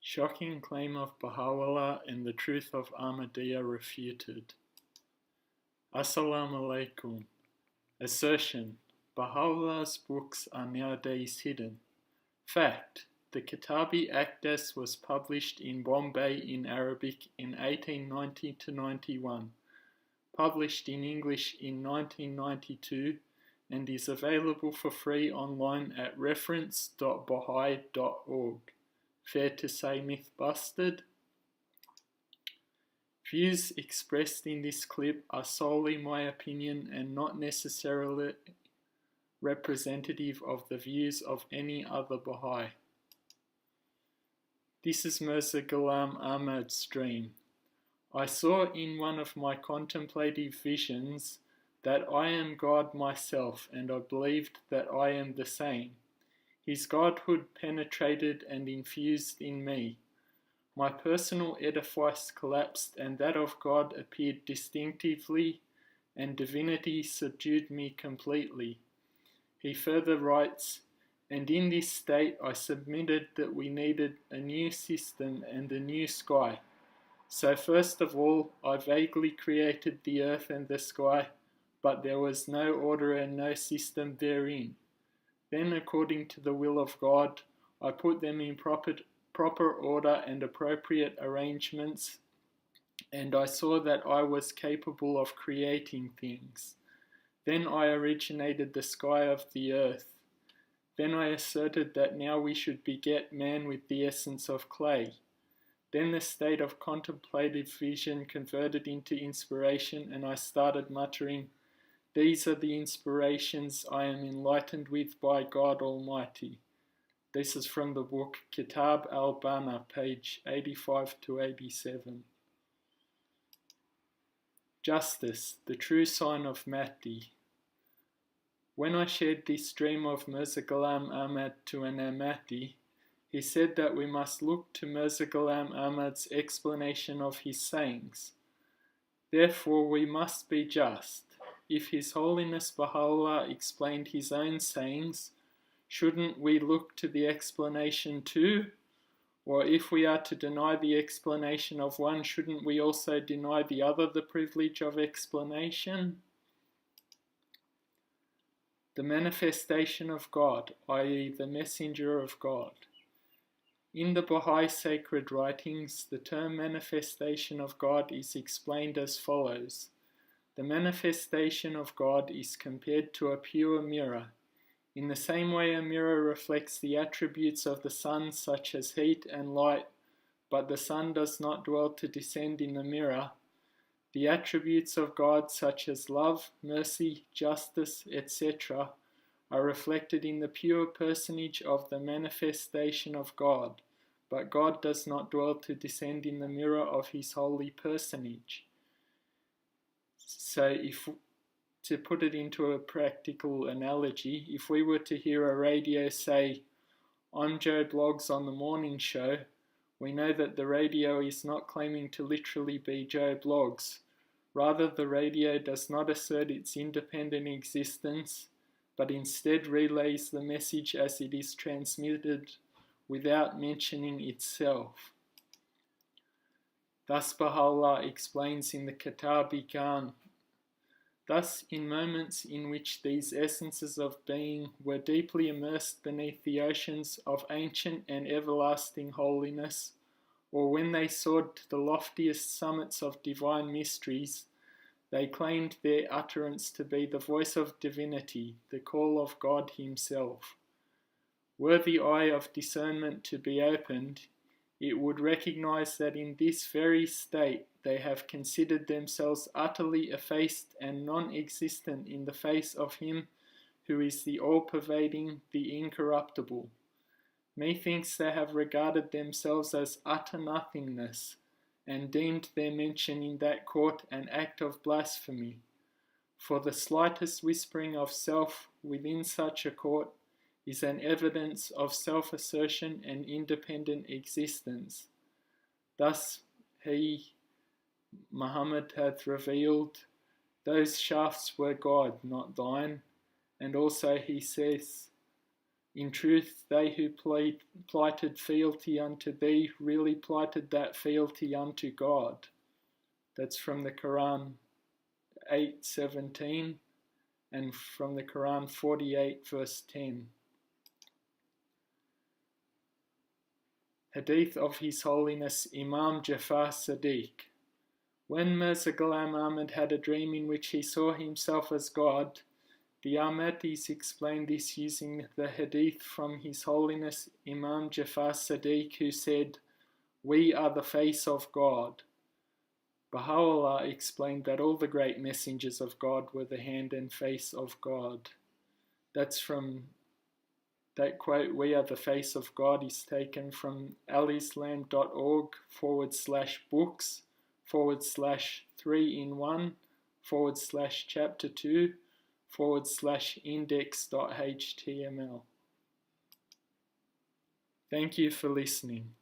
Shocking Claim of Bahaullah and the Truth of Ahmadiyya Refuted. Assalamu alaikum. Assertion: Baha'u'llah's books are nowadays hidden. Fact: the Kitabi Aqdas was published in Bombay in Arabic in 1890-91, published in English in 1992, and is available for free online at reference.bahai.org. Fair to say myth busted? Views expressed in this clip are solely my opinion and not necessarily representative of the views of any other Baha'i. This is Mirza Ghulam Ahmad's dream. I saw in one of my contemplative visions that I am God myself, and I believed that I am the same. His godhood penetrated and infused in me. My personal edifice collapsed, and that of God appeared distinctively, and divinity subdued me completely. He further writes, and in this state I submitted that we needed a new system and a new sky. So first of all, I vaguely created the earth and the sky, but there was no order and no system therein. Then, according to the will of God, I put them in proper order and appropriate arrangements, and I saw that I was capable of creating things. Then I originated the sky of the earth. Then I asserted that now we should beget man with the essence of clay. Then the state of contemplative vision converted into inspiration, and I started muttering, "These are the inspirations I am enlightened with by God Almighty." This is from the book Kitab al-Bana, page 85 to 87. Justice, the true sign of Mahdi. When I shared this dream of Mirza Ghulam Ahmad to an Ahmadi, he said that we must look to Mirza Ghulam Ahmad's explanation of his sayings. Therefore we must be just. If His Holiness Baha'u'llah explained his own sayings, shouldn't we look to the explanation too? Or if we are to deny the explanation of one, shouldn't we also deny the other the privilege of explanation? The manifestation of God, i.e. the messenger of God. In the Baha'i sacred writings, the term manifestation of God is explained as follows. The manifestation of God is compared to a pure mirror. In the same way a mirror reflects the attributes of the sun such as heat and light, but the sun does not dwell to descend in the mirror, the attributes of God such as love, mercy, justice, etc. are reflected in the pure personage of the manifestation of God, but God does not dwell to descend in the mirror of His holy personage. So to put it into a practical analogy, if we were to hear a radio say, "I'm Joe Bloggs on the morning show," we know that the radio is not claiming to literally be Joe Bloggs. Rather, the radio does not assert its independent existence, but instead relays the message as it is transmitted without mentioning itself. Thus Baha'u'llah explains in the Kitabi Gan. Thus, in moments in which these essences of being were deeply immersed beneath the oceans of ancient and everlasting holiness, or when they soared to the loftiest summits of divine mysteries, they claimed their utterance to be the voice of divinity, the call of God Himself. Were the eye of discernment to be opened, it would recognize that in this very state they have considered themselves utterly effaced and non-existent in the face of Him who is the all-pervading, the incorruptible. Methinks they have regarded themselves as utter nothingness, and deemed their mention in that court an act of blasphemy. For the slightest whispering of self within such a court is an evidence of self-assertion and independent existence. Thus He, Muhammad, hath revealed, "Those shafts were God, not thine," and also He says, In truth, they who plighted fealty unto thee really plighted that fealty unto God. That's from the Quran 8:17 and from the Quran 48 verse 10. Hadith of His Holiness Imam Jafar Sadiq. When Mirza Ghulam Ahmad had a dream in which he saw himself as God, the Ahmadis explained this using the hadith from His Holiness Imam Jafar Sadiq, who said, "We are the face of God." Baha'u'llah explained that all the great messengers of God were the hand and face of God. That's from that quote, "We are the face of God," is taken from alislam.org/books/3-in-1/chapter 2/index.html. Thank you for listening.